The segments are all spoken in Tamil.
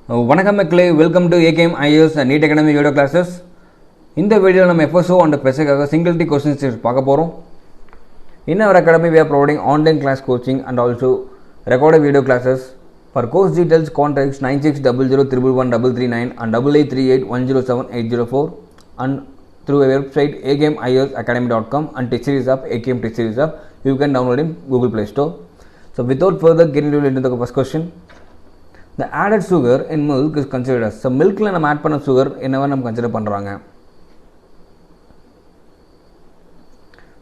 வணக்கம் மக்களே, welcome to AKM IAS NEET academy video classes. இந்த வீடியோவில் நம்ம எஃப்எஸ்ஓ அண்ட் பெஸ்ஸுக்காக சிங்கிள் டி கொஸ்டின்ஸ் பார்க்க போகிறோம். In our academy, we are providing online class coaching and also recorded video classes. For course details, contact 9600111339 and 8838107804 and through our website akmiosacademy.com and tech series app, AKM tech series app, you can download in Google Play Store. So without further getting into the first question, the added sugar in milk is considered as. So milk la நம்ம add பண்ண sugar என்னவா நம்ம consider பண்றாங்க?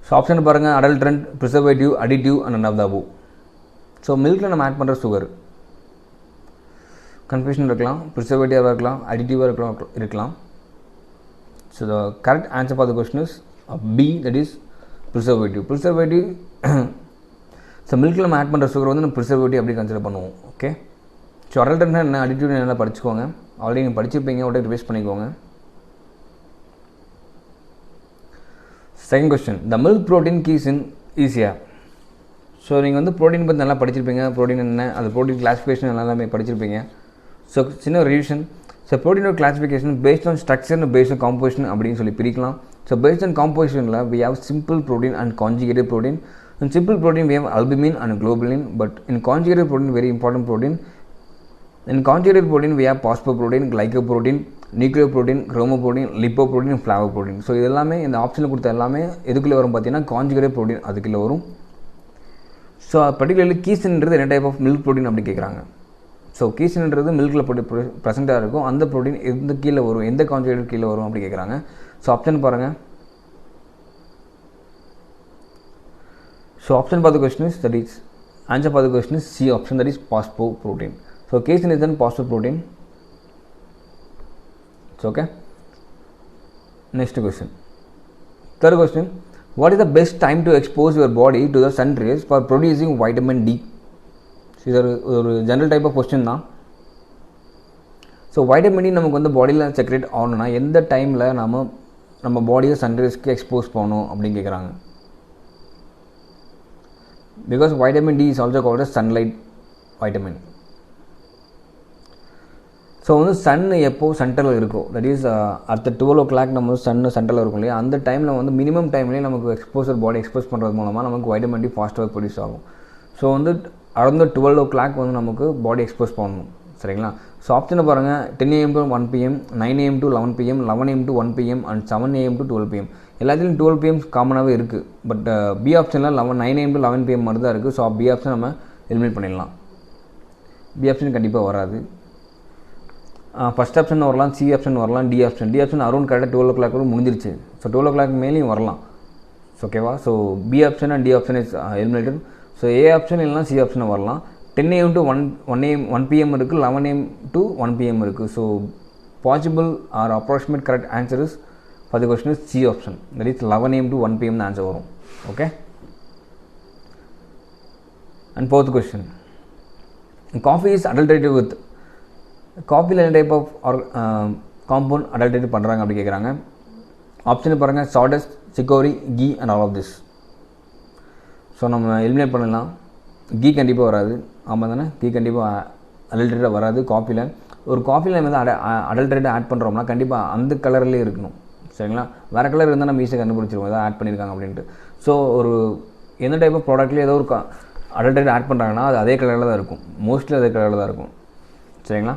So option பாருங்க, adulterant, preservative, additive and none of the above. So milk la நம்ம add பண்ற sugar confusion இருக்கலாம், preservative இருக்கலாம், additive இருக்கலாம். So the correct answer for the question is B, that is preservative. Preservative so milk la நம்ம add பண்ற sugar வந்து நம்ம preservative அப்படி consider பண்ணுவோம். Okay. ஸோ அடல்ட்ரன்ட்னா என்ன, அடிட்டிவ் நல்லா படிச்சுக்கோங்க. ஆல்ரெடி நீங்கள் படிச்சிருப்பீங்க, உடனே ரிவைஸ் பண்ணிக்கோங்க. Second question, the milk protein casein ஈஸியாக. ஸோ நீங்கள் வந்து ப்ரோட்டீன் பற்றி நல்லா படிச்சிருப்பீங்க. ப்ரோட்டீன் என்ன, அது ப்ரோட்டீன் கிளாஸிஃபிகேஷன் எல்லாமே படிச்சிருப்பீங்க. ஸோ சின்ன ஒரு ரிவிஷன். ஸோ ப்ரோட்டீனோட classification based on structure and based on composition அப்படின்னு சொல்லி பிரிக்கலாம். ஸோ பேஸ்ட் ஆன் காம்போசிஷனில் we have simple protein and conjugated protein. In simple protein we have albumin and globulin, but in conjugated protein, very important protein, in conjugated protein we have phosphoprotein, glycoprotein, nucleoprotein, chromoprotein, lipoprotein, flavoprotein. So இதெல்லாமே இந்த ஆப்ஷனில் கொடுத்த எல்லாமே எதுக்குள்ளே வரும் பார்த்தீங்கன்னா conjugated protein அதுக்குள்ளே வரும். ஸோ பர்டிகுலர்லி கீசின்றது என்ன டைப் ஆஃப் மில்க் ப்ரோட்டீன் அப்படி கேட்குறாங்க. ஸோ கீசின்றது மில்கில் ப்ரெசென்ட்டாக இருக்கும். அந்த ப்ரோட்டீன் எந்த கீழே வரும், எந்த கான்ஜுகேட்டட் கீழே வரும் அப்படி கேட்குறாங்க. ஸோ ஆப்ஷன் பாருங்கள். So option for the question is, that is answer for the question is C option, that is phosphoprotein. So casein is then phosphoprotein. It's okay. Next question. Third question, what is the best time to expose your body to the sun rays for producing vitamin D? So இது ஒரு ஜெனரல் டைப் ஆஃப் கொஸ்டின் தான். ஸோ வைட்டமின் டி நமக்கு வந்து பாடியில் செக்ரேட் ஆகணும்னா எந்த டைமில் நம்ம பாடியை சன்ரைஸ்க்கு எக்ஸ்போஸ் பண்ணணும் அப்படின்னு கேட்குறாங்க. Because vitamin D is also called as sunlight vitamin. So வந்து சன் எப்போ சென்டரில் இருக்கும், தட் இஸ் அடுத்த 12 o'clock நம்ம சன் சென்டரில் இருக்கும் இல்லையா, அந்த டைமில் வந்து மினிமம் டைம்லேயே நமக்கு எக்ஸ்போசர் பாடி எக்ஸ்போஸ் பண்ணுறது மூலமாக நமக்கு வைட்டமின் டி ஃபாஸ்ட்டாக ப்ரொடியூஸ் ஆகும். ஸோ வந்து அரௌண்ட் 12 o'clock வந்து நமக்கு பாடி எக்ஸ்போஸ் பண்ணணும், சரிங்களா. ஸோ ஆப்ஷனை பாருங்கள், 10 AM to 1 PM, 9 AM to 11 PM, 11 AM to 1 PM and 7 AM to 12 PM. எல்லாத்துலேயும் 12 PM காமனாகவே இருக்குது. பட் பி ஆப்ஷனில் 9 AM to 11 PM மட்டும் தான் இருக்குது. ஸோ பி ஆப்ஷன் நம்ம எலிமினேட் பண்ணிடலாம். பி ஆப்ஷன் கண்டிப்பாக வராது. ஃபஸ்ட் ஆப்ஷன் வரலாம், சி ஆப்ஷன் வரலாம், டி ஆப்ஷன் அரௌண்ட் கரெக்டாக 12 o'clock கூட முடிஞ்சிருச்சு. ஸோ 12 o'clock மேலேயும் வரலாம். ஓகேவா. So B option and D option is eliminated. So A option இல்லைனா சி ஆப்ஷன் வரலாம். 10 AM to 1 PM இருக்குது, 11 AM to 1 PM இருக்குது. So possible R approximate correct answer is for the question is C option, that is 11 AM to 1 PM the answer varum. Okay. And fourth question, coffee is adulterated with. Coffee la type of compound adulterated பண்றாங்க அப்படி கேக்குறாங்க. ஆப்ஷன் பாருங்க, sawdust, chicory, ghee and all of this. So நம்ம எலிமினேட் பண்ணலாம். கீ கண்டிப்பாக வராது. ஆமாம் தானே, கீ கண்டிப்பாக அடல்ட்ரேட்டாக வராது. காஃபியில் ஒரு காஃபியில் வந்து அடல்ட்ரேட்டாக ஆட் பண்ணுறோம்னா கண்டிப்பாக அந்த கலர்லேயே இருக்கணும், சரிங்களா. வேறு கலர் இருந்தால் நம்ம ஈஸியாக கண்டுபிடிச்சிருவோம் எதாவது ஆட் பண்ணியிருக்காங்க அப்படின்ட்டு. ஸோ ஒரு எந்த டைப் ஆஃப் ப்ராடக்ட்லேயே ஏதோ ஒரு அடல்ட்ரேட் ஆட் பண்ணுறாங்கன்னா அது அதே கலரில் தான் இருக்கும், மோஸ்ட்லி அதே கலரில் தான் இருக்கும், சரிங்களா.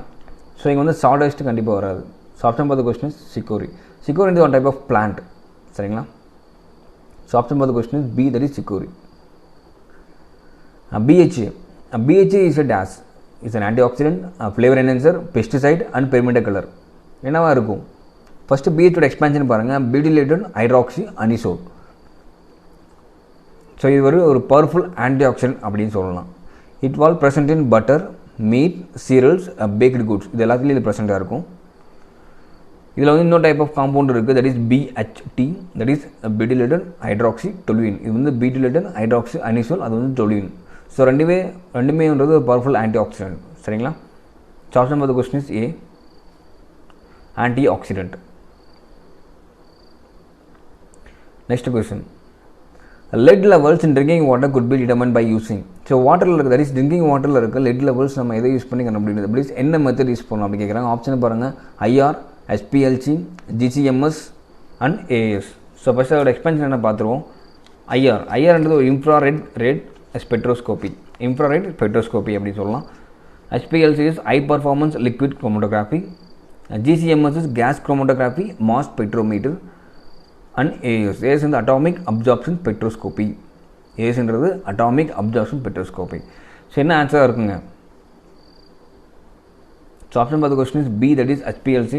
ஸோ இங்கே வந்து சாடஸ்ட் கண்டிப்பாக வராது. ஸோ ஆப்ஷன் பார்த்த question is chicory. Chicory is one type of plant, சரிங்களா. ஸோ ஆப்ஷன் பார்த்த question is B, that is chicory. BHA. BHA is a dash. It's an antioxidant, flavor enhancer, pesticide and pigmented color. என்னவா இருக்கும்? ஃபஸ்ட்டு BHA எக்ஸ்பான்ஷன் பாருங்கள், பியூட்டிலேட்டட் ஹைட்ராக்சி அனிசோல். ஸோ இது ஒரு பவர்ஃபுல் ஆன்டி ஆக்சிடென்ட் அப்படின்னு சொல்லலாம். It will present in butter, meat, cereals, baked goods, இது எல்லாத்துலேயும் இது ப்ரெசென்ட்டாக இருக்கும். இதில் வந்து இன்னொரு டைப் ஆஃப் காம்பவுண்ட் இருக்குது, that is BHT, that is butylated hydroxy toluene. இது வந்து பியூட்டிலேட்டட் ஹைட்ராக்சி அனிசோல், அது வந்து டொலுயின். ஸோ ரெண்டுமேன்றது ஒரு பவர்ஃபுல் ஆன்டி ஆக்சிடென்ட், சரிங்களா. So option for the question is a, anti accident. Next question, lead levels in drinking water could be determined by using. So வாட்டரில் இருக்குது, தட் இஸ் ட்ரிங்கிங் வாட்டரில் இருக்க லெட் லெவல்ஸ் நம்ம எதை யூஸ் பண்ணி கண்டுபிடிக்கிறது, ப்ளீஸ் என்ன மெத்தட் யூஸ் பண்ணணும் அப்படி கேட்குறாங்க. ஆப்ஷன் பாருங்கள், IR, SPLC, GCMS and AS. So first அதோட எக்ஸ்பென்ஷன் என்ன பார்த்துருவோம். ஐஆர்ன்றது ஒரு இன்ஃப்ராரெட் ஸ்பெக்ட்ரோஸ்கோபி, இன்ஃப்ராரெட் ஸ்பெக்ட்ரோஸ்கோபி அப்படின்னு சொல்லலாம். SPLC is high performance liquid chromatography, GCMS is gas chromatography mass spectrometer and AS. AS வந்து அட்டாமிக் அப்சார்ப்ஷன் ஸ்பெக்ட்ரோஸ்கோபி. ஏஎஸ்ன்றது அட்டாமிக் அப்சார்ப்ஷன் ஸ்பெக்ட்ரோஸ்கோபி. ஸோ என்ன ஆன்சராக இருக்குங்க? So option for the question is B, that is HPLC,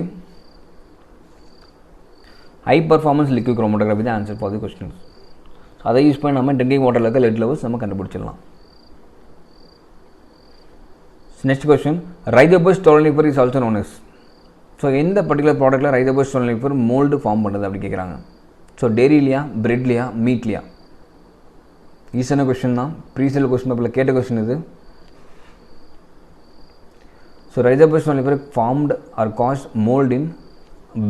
high performance liquid chromatography தான் ஆன்சர் ஃபார் தி கொஸ்டின்ஸ். அதை யூஸ் பண்ணி நம்ம ட்ரிங்கிங் வாட்டரில் இருக்க லெட் லெவல்ஸ் நம்ம கண்டுபிடிச்சிடலாம். Next question, Rhizopus stolonifer is also known as. So எந்த பர்டிகுலர் ப்ராடக்ட்டில் ரைதோபஸ் ஸ்டோலனிஃபர் மோல்டு ஃபார்ம் பண்ணுறது அப்படி கேட்குறாங்க. ஸோ டெய்ரிலியா, பிரெட்லியா, மீட்லியா? ஈஸியான கொஸ்டின் தான், ப்ரீவியஸ் கொஸ்டின் பேப்பரில் கேட்ட கொஸ்டின் இது. So Rhizopus stolonifer formed or cast mold in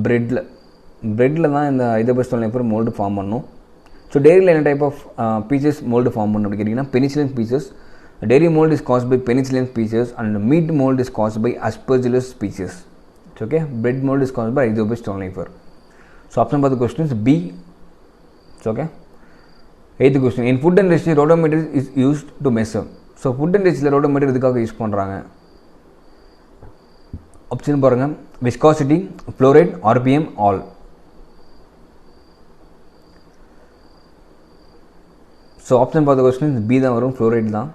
பிரெட்டில் தான் இந்த ரைதோபஸ் ஸ்டோலனிஃபர் மோல்டு ஃபார்ம் பண்ணும். ஸோ டெய்ரியில் என்ன type of species mold form பண்ணணும் அப்படி கேட்டிங்கன்னா penicillin species. Dairy mold is caused by penicillin species and meat mold is caused by Aspergillus species. It's okay. Bread mold is caused by Rhizopus stolonifer. So option for the question is B. It's okay. Eighth question. In food industry, rotometer is used to measure. So food industry rotometer எதுக்காக யூஸ் பண்ணுறாங்க? ஆப்ஷன் பாருங்க, viscosity, flow rate, RPM, all. So option for the question is B தான் வரும், flow rate தான்.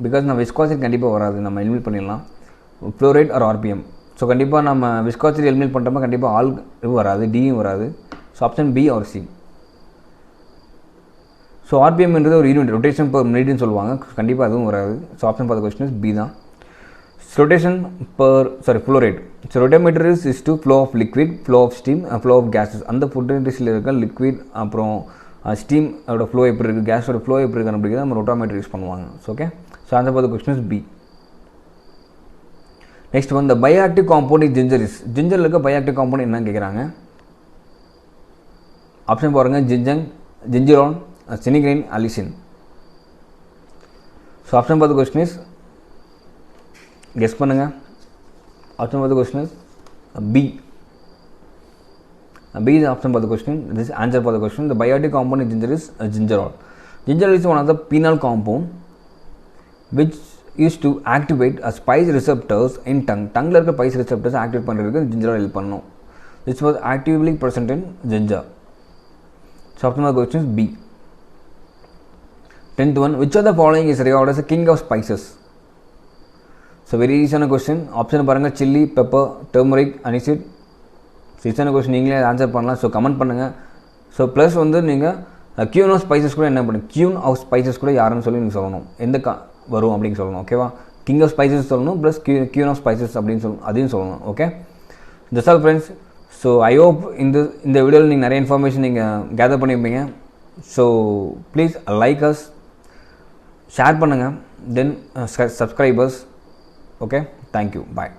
பிகாஸ் நம்ம விஸ்காசிட்டி கண்டிப்பாக வராது, நம்ம எலிமினேட் பண்ணிடலாம். Flow rate or RPM. So கண்டிப்பாக நம்ம விஸ்காசிட்டி எலிமினேட் பண்ணுறப்ப கண்டிப்பாக ஆல் வராது, டியும் வராது. So option B or C. So ஆர்பிஎம்ன்றது ஒரு யூனிட், ரொட்டேஷன் பர் மினிட்னு சொல்லுவாங்க, கண்டிப்பாக அதுவும் வராது. So option for the question is B தான். Rotation flow rate. So rotameter is to flow of liquid, flow of steam, flow of gases. அந்த ஃபுட் இண்டஸ்ட்ரியில் இருக்க லிக்விட் அப்புறம் ஸ்டீம் அதோட ஃப்ளோ எப்படி இருக்குது, கேஸோட ஃப்ளோ எப்படி இருக்குது அப்படிங்கிறது நம்ம ரொட்டோமீட்டர் யூஸ் பண்ணுவாங்க. So okay. So answer for the question is B. Next one, the bioactive compound is ginger is. Ginger இருக்க bioactive compound என்னன்னு கேட்குறாங்க. ஆப்ஷன் பாருங்க, zingerone, sinigrin, allicin. So option for the question is, guess பண்ணுங்க. Option for the question is B. B is the option for the question. This is answer for the question. The bioactive compound in ginger is gingerol. Gingerol is one of the penal compound which used to activate a spice receptors in tongue. Tongue-la irukka spice receptors activate பண்றதுக்கு gingerol help பண்ணும். This was actively present in ginger. So option for the question is B. 10th one, which of the following is regarded as a king of spices? So very easy question. Option பாருங்க, chili, pepper, turmeric, aniseed. ஈஸியான கொஸ்டின், நீங்களே ஆன்சர் பண்ணலாம். ஸோ கமெண்ட் பண்ணுங்கள். ஸோ ப்ளஸ் வந்து நீங்கள் கியூன் ஆஃப் ஸ்பைசஸ் கூட என்ன பண்ணுங்க, கியூன் ஆஃப் ஸ்பைசஸ் கூட யாருன்னு சொல்லி நீங்கள் சொல்லணும், எந்த வரும் அப்படின்னு சொல்லணும். ஓகேவா? கிங் ஆஃப் ஸ்பைசஸ் சொல்லணும், ப்ளஸ் கியூன் ஆஃப் ஸ்பைசஸ் அப்படின்னு அதையும் சொல்லணும். Okay, that's all friends. So I hope இந்த வீடியோவில் நீங்கள் நிறைய இன்ஃபர்மேஷன் நீங்கள் கேதர் பண்ணியிருப்பீங்க. So please like us, share பண்ணுங்கள், தென் சப்ஸ்கிரைபர்ஸ். ஓகே, தேங்க்யூ, பாய்.